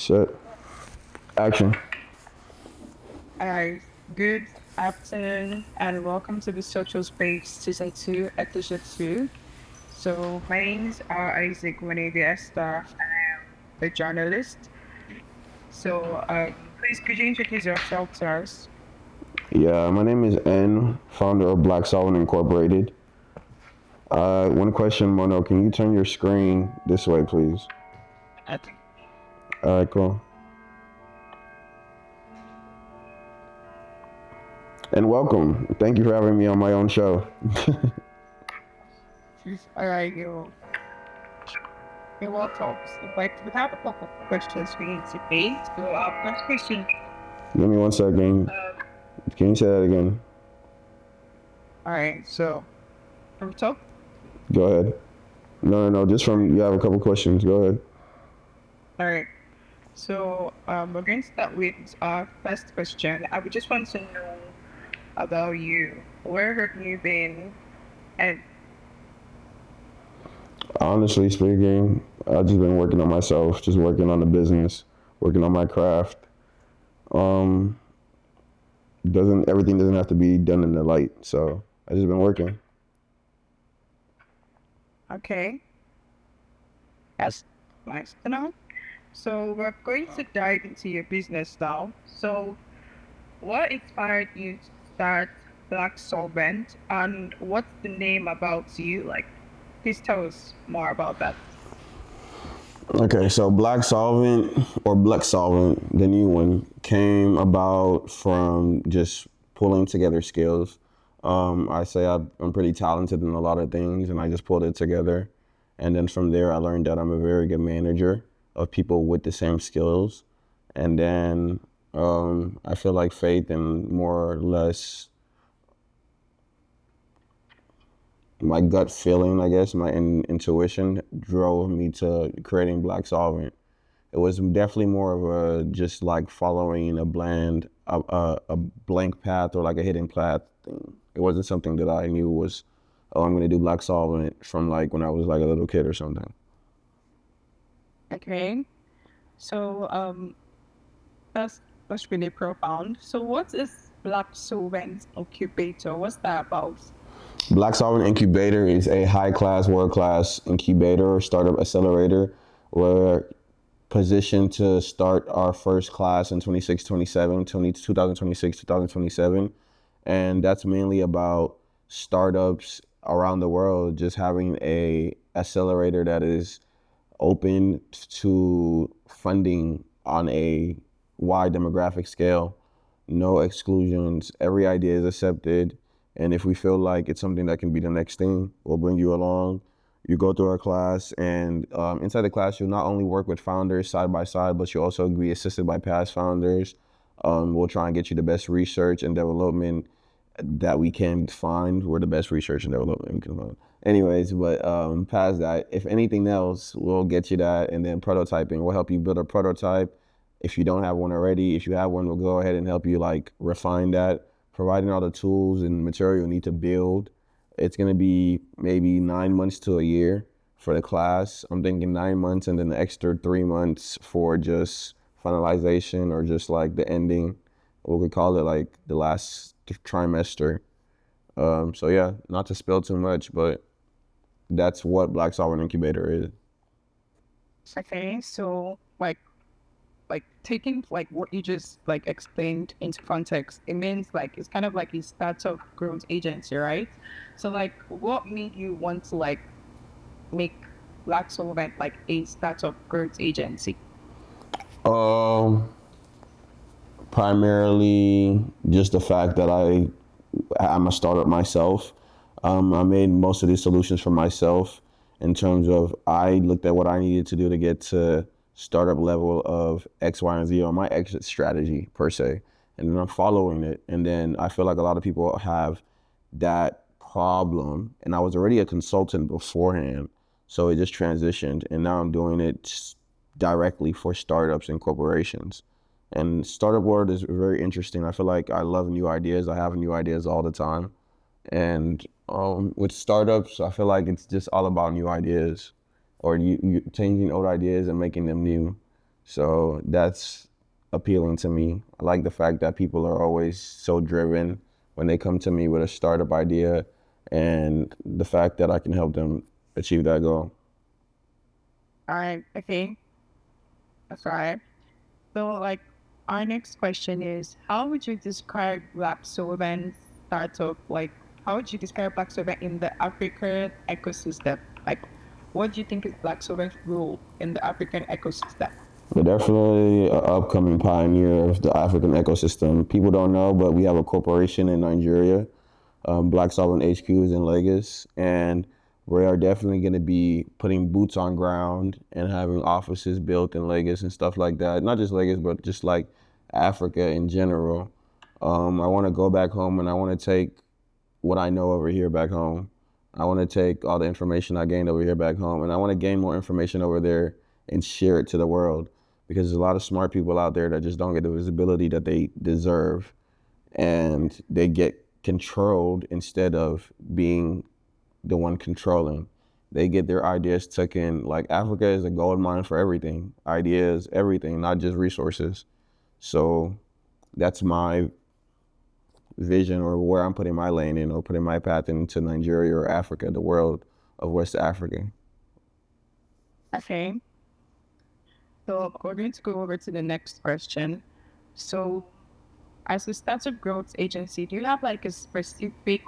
Set. Action. Alright, good afternoon and welcome to the Social Space Season 2, Episode 2. So, my names are Isaac Winnie Staff and I am a journalist. Please could you introduce yourself to us? Yeah, my name is N, founder of Blaksolvent Incorporated. One question, Mono, can you turn your screen this way, please? I think. All right, cool. And welcome. Thank you for having me on my own show. Alright, you're welcome. So, we have a couple of questions for you today. So, our first question. Give me one second. Can you say that again? Alright, so, from top. Go ahead. No. Just from, you have a couple questions. Go ahead. Alright. So, we're going to start with our first question. I would just want to know about you. Where have you been? And Honestly speaking, I've just been working on myself, just working on the business, working on my craft. Um, doesn't everything doesn't have to be done in the light, so I just been working. okay, that's nice to know. So, we're going to dive into your business now. So, what inspired you to start Blaksolvent, and what's the name about you? Like, please tell us more about that. Okay, so Black Solvent or Black Solvent, the new one, came about from just pulling together skills. I say I'm pretty talented in a lot of things, and I just pulled it together. And then from there, I learned that I'm a very good manager of people with the same skills. And then I feel like faith and more or less my gut feeling, I guess, my intuition drove me to creating Black Solvent. It was definitely more of a just like following a blank path or like a hidden path thing. It wasn't something that I knew was, oh, I'm gonna do Black Solvent from like when I was like a little kid or something. Okay, so that's that's really profound. So, what is Blaksolvent Incubator? What's that about? Black Solvent Incubator is a high class, world class incubator, startup accelerator. We're positioned to start our first class in 2027. And that's mainly about startups around the world just having a accelerator that is open to funding on a wide demographic scale, no exclusions, every idea is accepted. And if we feel like it's something that can be the next thing, we'll bring you along. You go through our class, and inside the class, you'll not only work with founders side by side, but you'll also be assisted by past founders. We'll try and get you the best research and development that we can find. We're the best research and development we can find. Anyways, but past that, if anything else, we'll get you that. And then prototyping, we'll help you build a prototype. If you don't have one already, if you have one, we'll go ahead and help you like refine that, providing all the tools and material you need to build. It's gonna be maybe 9 months to a year for the class. I'm thinking 9 months and then the extra 3 months for just finalization or just like the ending. We could call it like the last trimester. So yeah, not to spill too much, but that's what Black Sovereign Incubator is. Okay, so like taking like what you just like explained into context, it means like it's kind of like a startup growth agency, right? So like, what made you want to like make Black Solvent like a startup growth agency? Um, Primarily just the fact that I'm a startup myself. I made most of these solutions for myself in terms of I looked at what I needed to do to get to startup level of X, Y, and Z on my exit strategy per se. And then I'm following it. And then I feel like a lot of people have that problem. And I was already a consultant beforehand. So it just transitioned. And now I'm doing it directly for startups and corporations. And startup world is very interesting. I feel like I love new ideas. I have new ideas all the time. And with startups, I feel like it's just all about new ideas or you changing old ideas and making them new. So that's appealing to me. I like the fact that people are always so driven when they come to me with a startup idea, and the fact that I can help them achieve that goal. All right. Okay. That's right. So, like, our next question is, how would you describe Blaksolvent startup? Like, how would you describe Blaksolvent in the African ecosystem? Like, what do you think is Blaksolvent's role in the African ecosystem? We're definitely an upcoming pioneer of the African ecosystem. People don't know, but we have a corporation in Nigeria. Blaksolvent HQ is in Lagos, and we are definitely going to be putting boots on ground and having offices built in Lagos and stuff like that. Not just Lagos, but just like Africa in general. I want to go back home and I want to take what I know over here back home. I want to take all the information I gained over here back home, and I want to gain more information over there and share it to the world, because there's a lot of smart people out there that just don't get the visibility that they deserve, and they get controlled instead of being the one controlling. They get their ideas taken. Like, Africa is a gold mine for everything, ideas, everything, not just resources. So that's my vision, or where I'm putting my lane in, or putting my path into Nigeria or Africa, the world of West Africa. Okay. So, we're going to go over to the next question. So, as a startup growth agency, do you have like a specific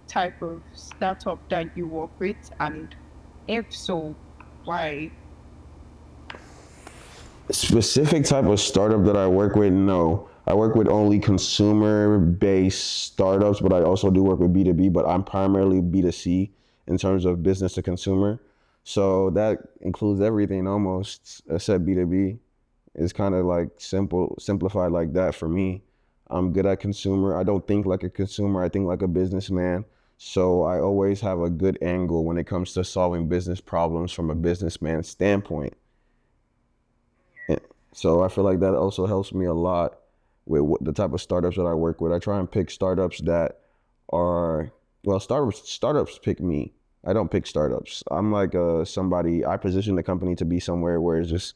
type of startup that you work with? And if so, why? Specific type of startup that I work with, no. I work with only consumer-based startups, but I also do work with B2B, but I'm primarily B2C in terms of business to consumer. So that includes everything almost except B2B. It's kind of like simplified like that for me. I'm good at consumer. I don't think like a consumer. I think like a businessman. So I always have a good angle when it comes to solving business problems from a businessman standpoint. So I feel like that also helps me a lot with the type of startups that I work with. I try and pick startups that are, well, startups pick me. I don't pick startups. I'm like somebody. I position the company to be somewhere where it's just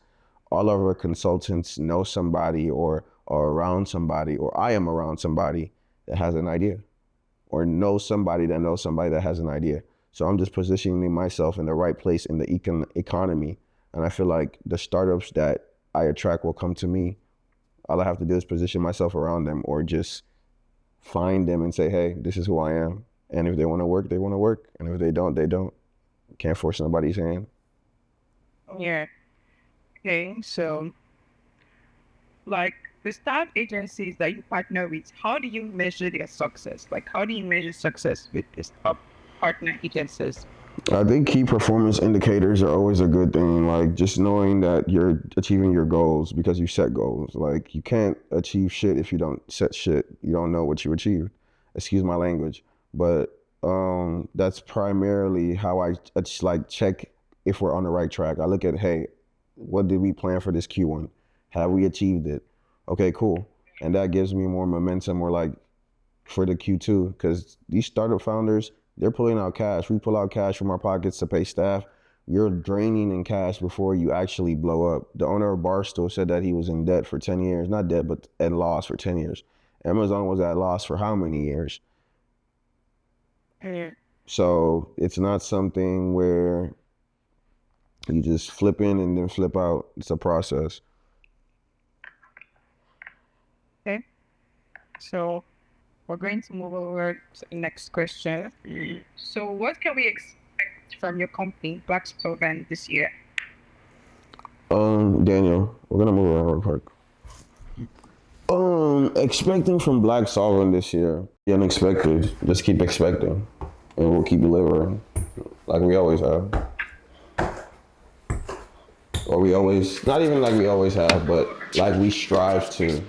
all of our consultants know somebody, or are around somebody, or I am around somebody that has an idea, or know somebody that knows somebody that has an idea. So I'm just positioning myself in the right place in the economy. And I feel like the startups that I attract will come to me. All I have to do is position myself around them, or just find them and say, hey, this is who I am. And if they want to work, they want to work. And if they don't, they don't. Can't force nobody's hand. Yeah. Okay. So, like the startup agencies that you partner with, how do you measure their success? Like, how do you measure success with these top partner agencies? I think key performance indicators are always a good thing. Like, just knowing that you're achieving your goals because you set goals. Like, you can't achieve shit if you don't set shit. You don't know what you achieved. Excuse my language, but that's primarily how I just like check if we're on the right track. I look at, hey, what did we plan for this Q1? Have we achieved it? Okay, cool. And that gives me more momentum, or like for the Q2, because these startup founders, they're pulling out cash. We pull out cash from our pockets to pay staff. You're draining in cash before you actually blow up. The owner of Barstool said that he was in debt for 10 years. Not debt, but at loss for 10 years. Amazon was at loss for how many years? Yeah. So it's not something where you just flip in and then flip out. It's a process. Okay. So, we're going to move over to the next question. So, what can we expect from your company, Blaksolvent, this year? Daniel, we're gonna move around real quick. Expecting from Blaksolvent this year, the unexpected. Just keep expecting, and we'll keep delivering, like we always have. Or we always, not even like we always have, but like we strive to,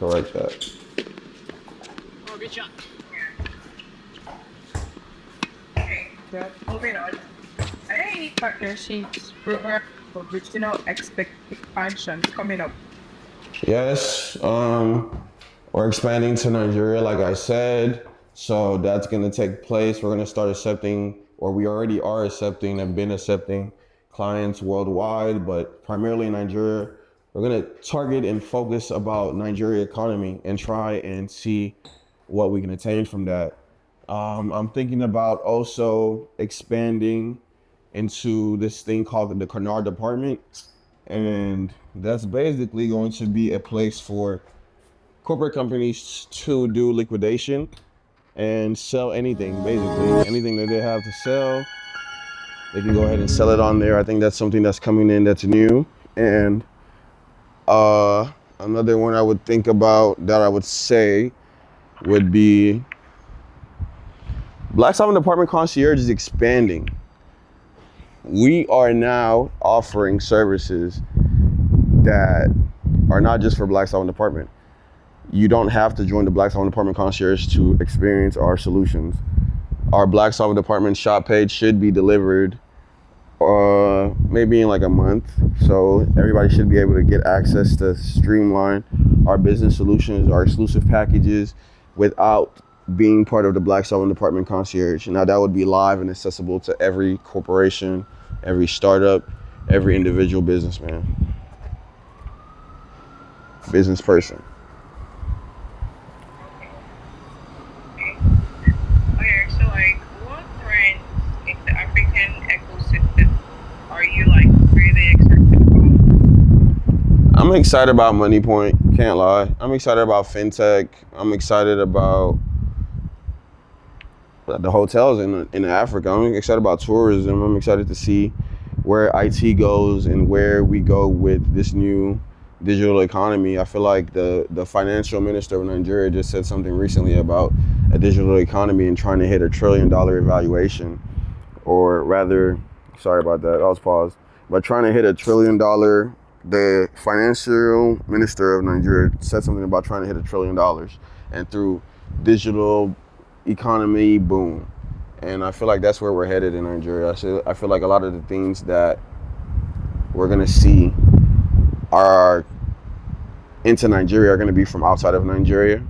correct that. Yeah. Moving on. Are there any partnerships, program, or regional expansions coming up? Yes, we're expanding to Nigeria, like I said. So that's gonna take place. We're gonna start accepting, or we already are accepting and been accepting clients worldwide, but primarily in Nigeria. We're gonna target and focus about Nigeria economy and try and see what we can attain from that. I'm thinking about also expanding into this thing called the Canard Department, and that's basically going to be a place for corporate companies to do liquidation and sell anything, basically anything that they have to sell. They can go ahead and sell it on there. I think that's something that's coming in that's new. And another one I would think about that I would say would be Blaksolvent Department Concierge is expanding. We are now offering services that are not just for Blaksolvent Department. You don't have to join the Blaksolvent Department Concierge to experience our solutions. Our Blaksolvent Department shop page should be delivered maybe in like a month. So everybody should be able to get access to streamline our business solutions, our exclusive packages without being part of the Blaksolvent Department Concierge. Now that would be live and accessible to every corporation, every startup, every individual businessman, business person. Okay, so like, what trends in the African ecosystem are you like really excited about? I'm excited about Money Point, can't lie. I'm excited about fintech. I'm excited about the hotels in Africa. I'm excited about tourism. I'm excited to see where IT goes and where we go with this new digital economy. I feel like the financial minister of Nigeria just said something recently about a digital economy and trying to hit $1 trillion evaluation, or rather, sorry about that, I was paused, but trying to hit $1 trillion. The financial minister of Nigeria said something about trying to hit $1 trillion, and through digital economy boom. And I feel like that's where we're headed in Nigeria. I feel like a lot of the things that we're gonna see are into Nigeria are gonna be from outside of Nigeria,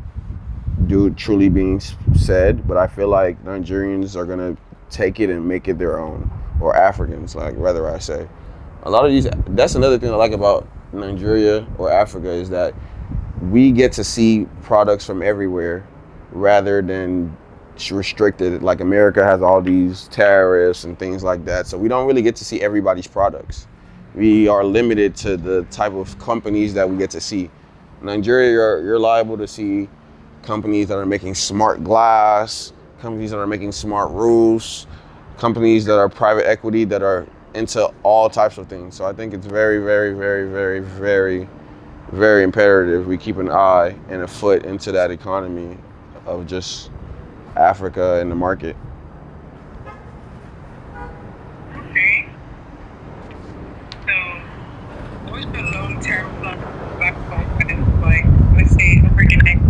due truly being said. But I feel like Nigerians are gonna take it and make it their own, or Africans, like rather I say. A lot of these, that's another thing I like about Nigeria or Africa, is that we get to see products from everywhere rather than restricted. Like America has all these tariffs and things like that, so we don't really get to see everybody's products. We are limited to the type of companies that we get to see. Nigeria, you're liable to see companies that are making smart glass, companies that are making smart roofs, companies that are private equity that are into all types of things. So I think it's very, very, very, very, very, very imperative we keep an eye and a foot into that economy of just Africa and the market. Okay. So, what's the long-term plan for Black confidence? Like, let's say over the next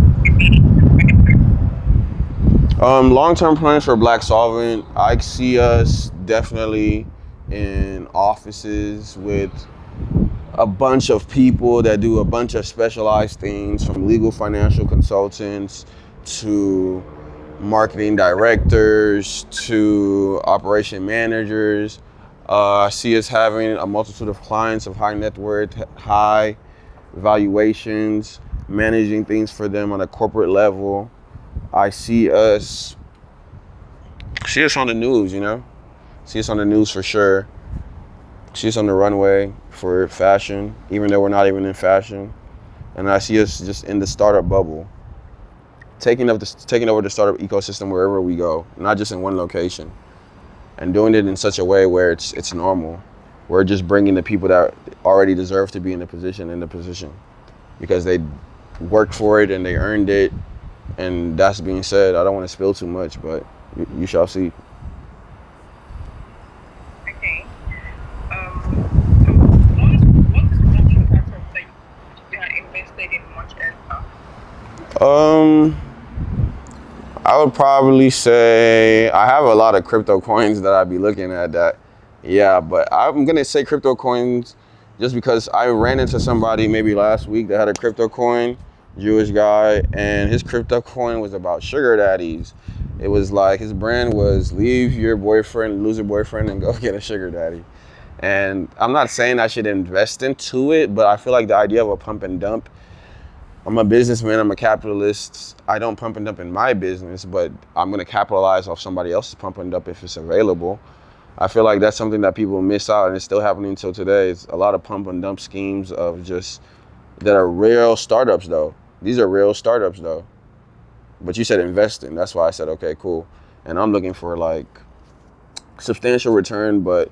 15 Long-term plans for Blaksolvent, I see us definitely in offices with a bunch of people that do a bunch of specialized things, from legal financial consultants to marketing directors to operation managers. I see us having a multitude of clients of high net worth, high valuations, managing things for them on a corporate level. I see us on the news, see us on the news for sure. See us on the runway for fashion, even though we're not even in fashion. And I see us just in the startup bubble, taking over the startup ecosystem wherever we go, not just in one location, and doing it in such a way where it's normal. We're just bringing the people that already deserve to be in the position because they worked for it and they earned it. And that's being said, I don't want to spill too much, but you shall see. Okay. So what is one platform that you are invested in much as I would probably say I have a lot of crypto coins that I'd be looking at that. Yeah, but I'm going to say crypto coins just because I ran into somebody maybe last week that had a crypto coin, Jewish guy, and his crypto coin was about sugar daddies. It was like his brand was leave your boyfriend, lose your boyfriend, and go get a sugar daddy. And I'm not saying I should invest into it, but I feel like the idea of a pump and dump, I'm a businessman, I'm a capitalist. I don't pump and dump in my business, but I'm gonna capitalize off somebody else's pump and dump if it's available. I feel like that's something that people miss out, and it's still happening until today. It's a lot of pump and dump schemes of just that are real startups though. These are real startups though. But you said investing. That's why I said okay, cool. And I'm looking for like substantial return, but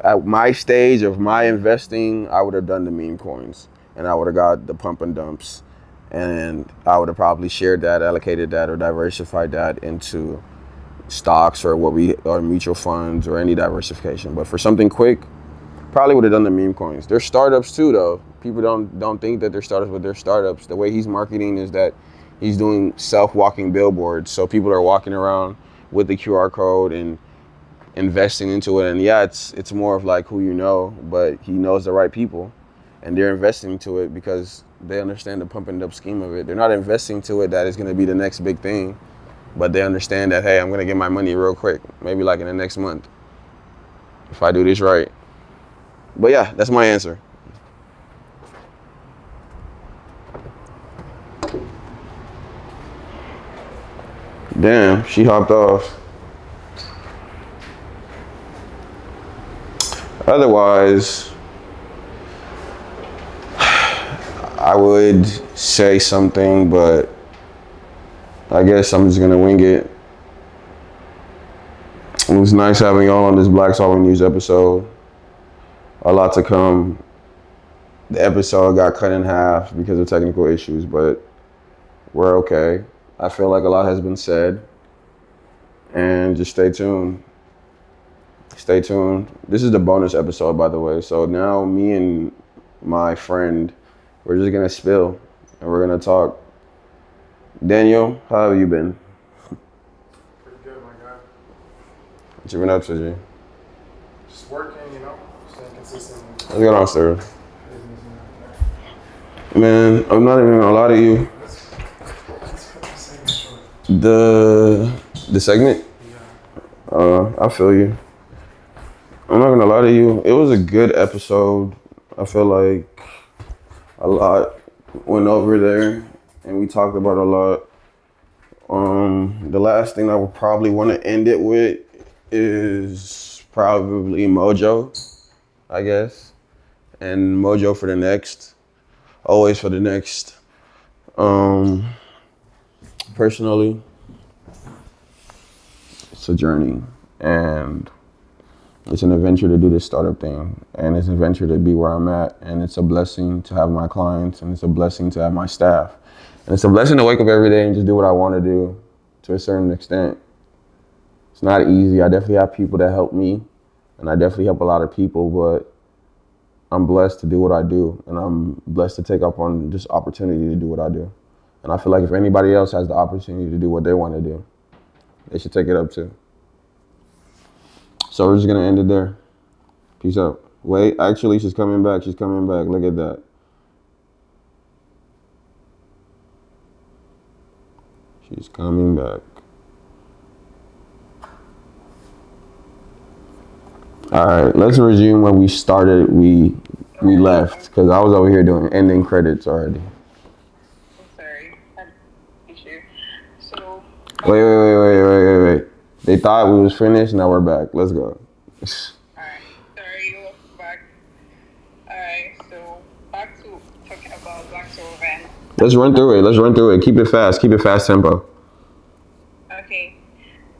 at my stage of my investing, I would have done the meme coins and I would have got the pump and dumps. And I would have probably shared that, allocated that, or diversified that into stocks or mutual funds or any diversification. But for something quick, probably would have done the meme coins. They're startups too, though. People don't think that they're startups, but they're startups. The way he's marketing is that he's doing self-walking billboards, so people are walking around with the QR code and investing into it. And yeah, it's more of like who you know, but he knows the right people, and they're investing into it because they understand the pump and dump scheme of it. They're not investing to it that it's going to be the next big thing, but they understand that hey, I'm going to get my money real quick, maybe like in the next month if I do this right. But yeah, that's my answer. Damn, she hopped off. Otherwise, I would say something, but I guess I'm just gonna wing it. It was nice having y'all on this Blaksolvent News episode. A lot to come. The episode got cut in half because of technical issues, but we're okay. I feel like a lot has been said, and just stay tuned. Stay tuned. This is the bonus episode, by the way. So now me and my friend, we're just gonna spill and we're gonna talk. Daniel, how have you been? Pretty good, my guy. What you been up to, G? Just working, staying consistent. Let's get on, sir. Man, I'm not even gonna lie to you. The segment? I feel you. I'm not gonna lie to you. It was a good episode. I feel like a lot went over there, and we talked about a lot. The last thing I would probably want to end it with is probably Mojo, I guess, and Mojo for the next, always for the next. Personally, it's a journey, and it's an adventure to do this startup thing, and it's an adventure to be where I'm at, and it's a blessing to have my clients, and it's a blessing to have my staff, and it's a blessing to wake up every day and just do what I want to do to a certain extent. It's not easy. I definitely have people that help me, and I definitely help a lot of people, but I'm blessed to do what I do, and I'm blessed to take up on this opportunity to do what I do. And I feel like if anybody else has the opportunity to do what they want to do, they should take it up too. So we're just gonna end it there. Peace out. Wait, actually, she's coming back. She's coming back. Look at that. She's coming back. All right, let's resume where we started. We left because I was over here doing ending credits already. I'm sorry. I had an issue. So, Wait. They thought we was finished. Now we're back. Let's go. alright. Sorry, welcome back. Alright, so back to talking about Blaksolvent. Let's run through it. Keep it fast. Keep it fast tempo. Okay.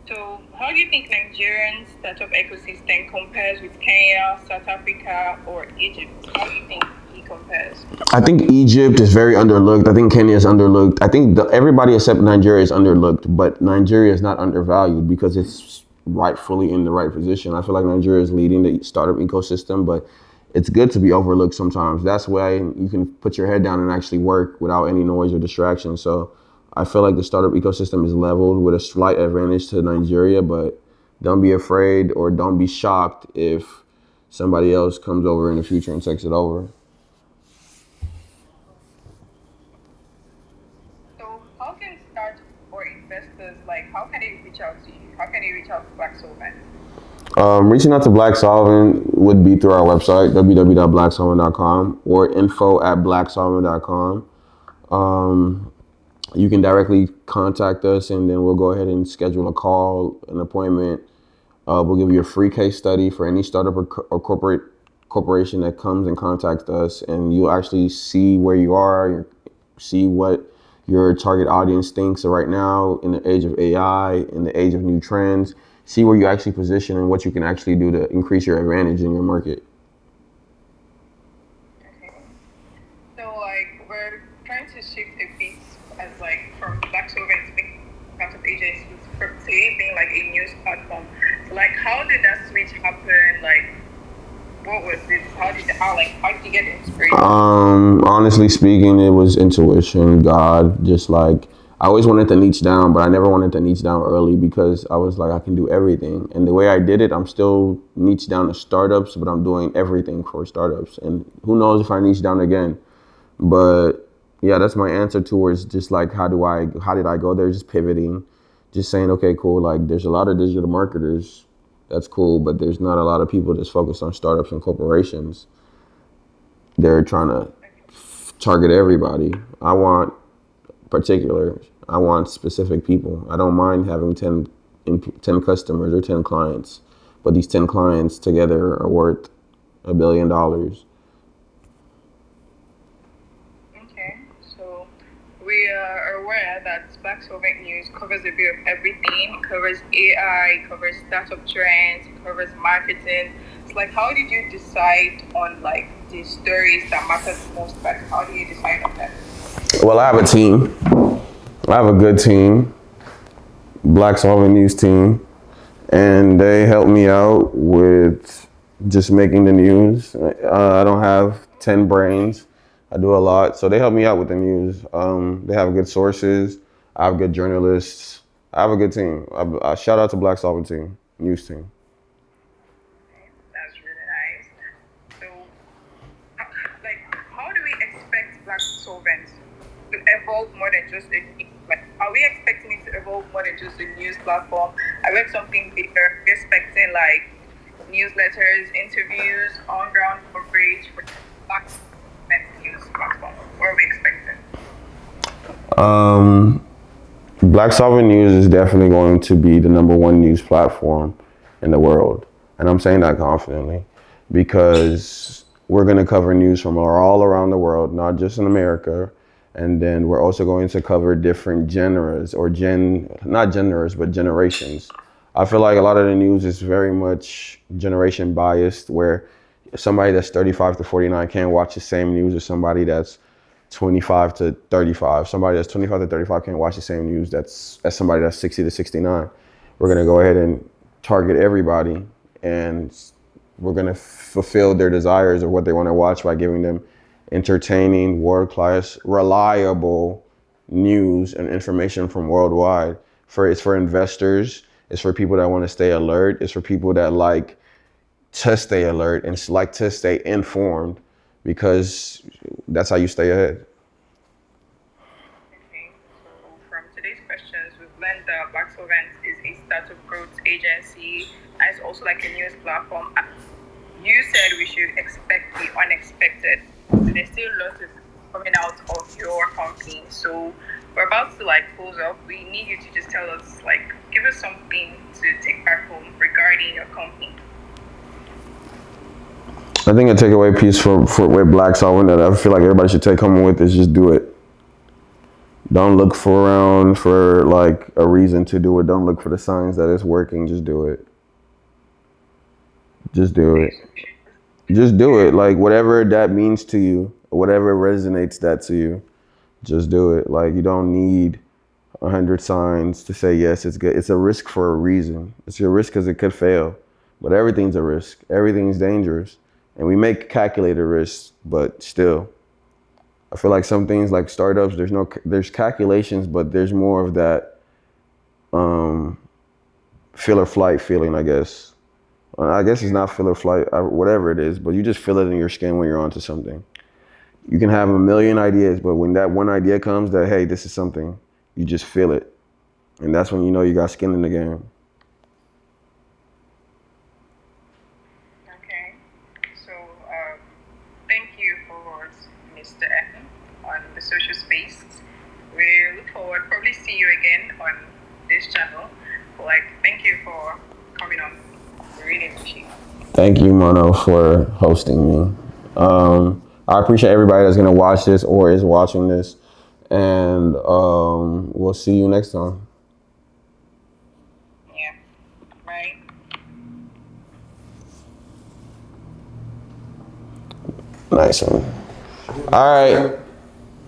So, how do you think Nigerian startup ecosystem compares with Kenya, South Africa, or Egypt? How do you think he compares? I think Egypt is very underlooked. I think Kenya is underlooked. I think everybody except Nigeria is underlooked, but Nigeria is not undervalued because it's rightfully in the right position. I feel like Nigeria is leading the startup ecosystem, but it's good to be overlooked sometimes. That's why you can put your head down and actually work without any noise or distraction. So I feel like the startup ecosystem is leveled with a slight advantage to Nigeria, but don't be afraid or don't be shocked if somebody else comes over in the future and takes it over. So, how can start or investors, like, how can they reach out to you? How can they reach out to Blaksolvent? Reaching out to Blaksolvent would be through our website, www.blaksolvent.com, or info@blaksolvent.com. Um, you can directly contact us, and then we'll go ahead and schedule a call, an appointment. We'll give you a free case study for any startup or corporation that comes and contacts us, and you'll actually see where you are, see what your target audience thinks right now in the age of AI, in the age of new trends. See where you actually position and what you can actually do to increase your advantage in your market. Okay. So like we're trying to shift a bit as like from Blaksolvent being part of agencies to it being like a news platform. So like how did that switch happen? Like what was it? How did you get the inspiration? Honestly speaking, it was intuition, God, just like I always wanted to niche down, but I never wanted to niche down early because I was like, I can do everything. And the way I did it, I'm still niche down to startups, but I'm doing everything for startups. And who knows if I niche down again. But yeah, that's my answer towards just like how did I go there? Just pivoting, just saying, okay, cool. Like there's a lot of digital marketers. That's cool, but there's not a lot of people that's focused on startups and corporations. They're trying to target everybody. I want particulars. I want specific people. I don't mind having 10 customers or 10 clients, but these 10 clients together are worth $1 billion. Okay, so we are aware that Blaksolvent News covers a bit of everything. It covers AI, it covers startup trends, it covers marketing. It's like, how did you decide on like the stories that matter the most? Like, how do you decide on that? Well, I have a team. I have a good team, Blaksolvent News team, and they help me out with just making the news. I don't have 10 brains. I do a lot, so they help me out with the news. They have good sources. I have good journalists. I have a good team. I shout out to Blaksolvent team, news team. Okay, that's really nice. So, like, how do we expect Blaksolvent to evolve more than just are we expecting it to evolve more than just a news platform? Are we something bigger? Are we expecting like newsletters, interviews, on-ground coverage for Blaksolvent news platform? What are we expecting? Blaksolvent News is definitely going to be the #1 news platform in the world. And I'm saying that confidently because we're going to cover news from all around the world, not just in America. And then we're also going to cover different genres or not genres, but generations. I feel like a lot of the news is very much generation biased where somebody that's 35 to 49 can't watch the same news as somebody that's 25 to 35. Somebody that's 25 to 35 can't watch the same news as somebody that's 60 to 69. We're going to go ahead and target everybody, and we're going to fulfill their desires of what they want to watch by giving them entertaining, world-class, reliable news and information from worldwide. It's for investors. It's for people that want to stay alert. It's for people that like to stay alert and like to stay informed because that's how you stay ahead. Okay, so from today's questions, we've learned that Blaksolvent is a startup growth agency and it's also like a news platform. You said we should expect the unexpected. So there's still lots of coming out of your company. So we're about to like close up. We need you to just tell us, like, give us something to take back home regarding your company. I think a takeaway piece for with Blaksolvent that I feel like everybody should take home with is just do it. Don't look for around for like a reason to do it. Don't look for the signs that it's working. Just do it. Just do it. Just do it. Like whatever that means to you, whatever resonates that to you, just do it. Like you don't need 100 signs to say yes, it's good. It's a risk for a reason. It's a risk because it could fail, but everything's a risk. Everything's dangerous, and we make calculated risks, but still, I feel like some things like startups, there's calculations, but there's more of that fill or flight feeling, I guess. I guess it's not fill or flight, whatever it is, but you just feel it in your skin when you're onto something. You can have a million ideas, but when that one idea comes that, hey, this is something, you just feel it. And that's when you know you got skin in the game. was Mr. Evan on the social space. We look forward probably see you again on this channel. Like, thank you for coming on. We really appreciate it. Thank you, Mono, for hosting me. I appreciate everybody that's gonna watch this or is watching this, and we'll see you next time. Yeah. Bye. Nice one. All right,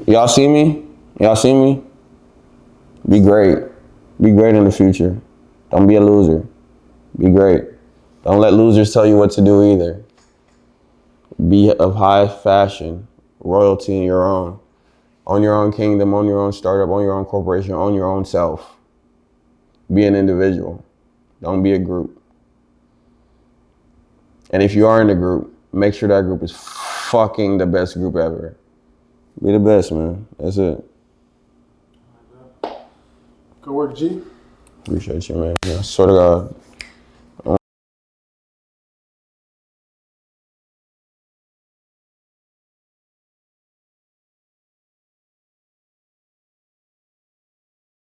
y'all see me? Y'all see me? Be great. Be great in the future. Don't be a loser. Be great. Don't let losers tell you what to do either. Be of high fashion, royalty in your own your own kingdom, own your own startup, own your own corporation, own your own self. Be an individual. Don't be a group. And if you are in a group, make sure that group is fucking the best group ever. Be the best, man. That's it. Good work, G. Appreciate you, man. I swear to God.